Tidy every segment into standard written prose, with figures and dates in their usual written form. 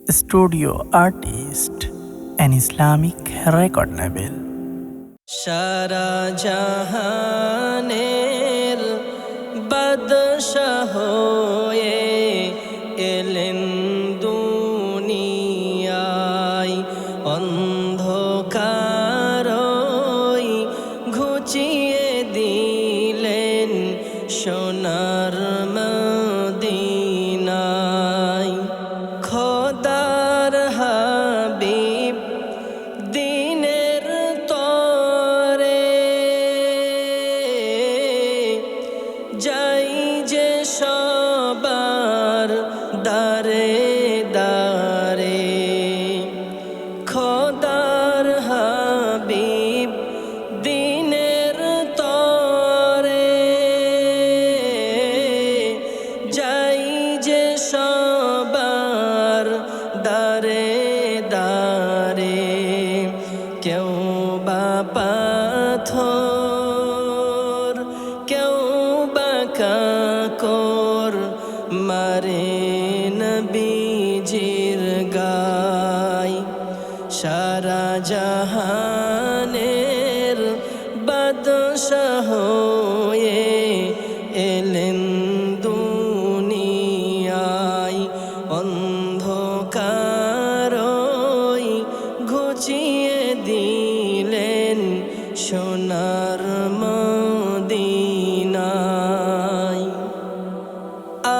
studio artist, an Islamic record label. সারা জাহানের বাদশাহ হয়ে এলেন দুনিয়ায়, অন্ধকারই ঘুচিয়ে দিলেন সোনার মদিনায়। খোদার হাবিব দিনের তরে যাই যে সবার দারে দারে, খোদার হাবিব দিনের তরে যাই যে সবার দারে দারে। কেউ বা পাথর, কেউ বা কাকর মারে নবীজির গায়। সারা জাহানের বাদশাহ হয়ে এলেন দুনিয়ায়, অন্ধকারই ঘুচিয়ে দিলেন সোনার মদিনায়।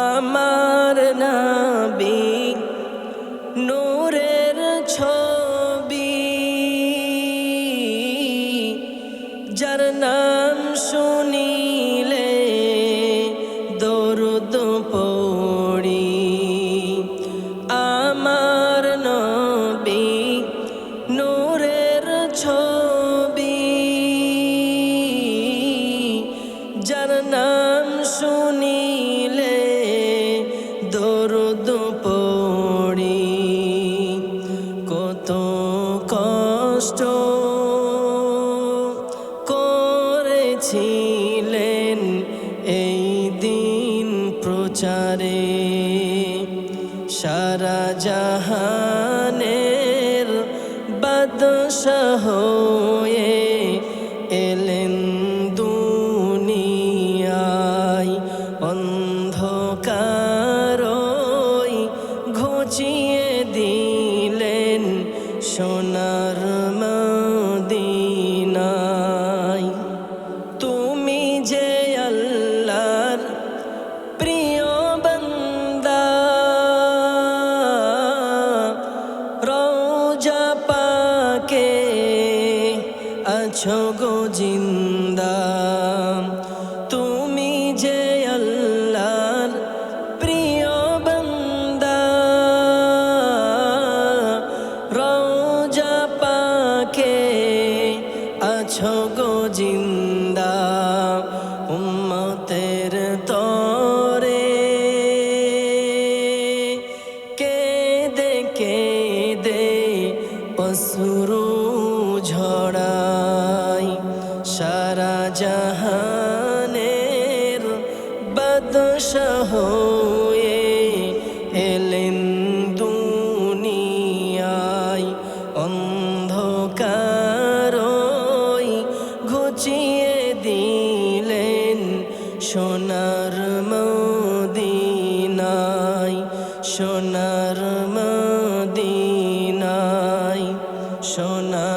আমার নবী নূরের ছবি, যার নাম শুনিলে দরুদ পড়ি। আমার নবী নূরের ছবি, যার নাম শুনিলে দরুদ পড়ি। কত কষ্ট করেছিলেন এই দিন প্রচারে। সারা জাহানের বাদশাহ হয়ে এলেন দুনিয়ায়, অন্ধকারই ঘুচিয়ে দিলেন সোনার মদিনায়। তুমি যে আল্লাহর প্রিয় বান্দা, রওজা পাকে আছো গো জিন্দা। তুমি যে আল্লাহর প্রিয় বান্দা, রওজা পাকে আছো গো জিন্দা। উম্মতের তরে কেঁদে কেঁদে অশ্রু ঝরাই। সারা জাহানের বাদশাহ হয়ে এলেন দুনিয়ায়, অন্ধকারই ঘুচিয়ে দিলেন সোনার মদিনায়, সোনার মদিনায়, সোনার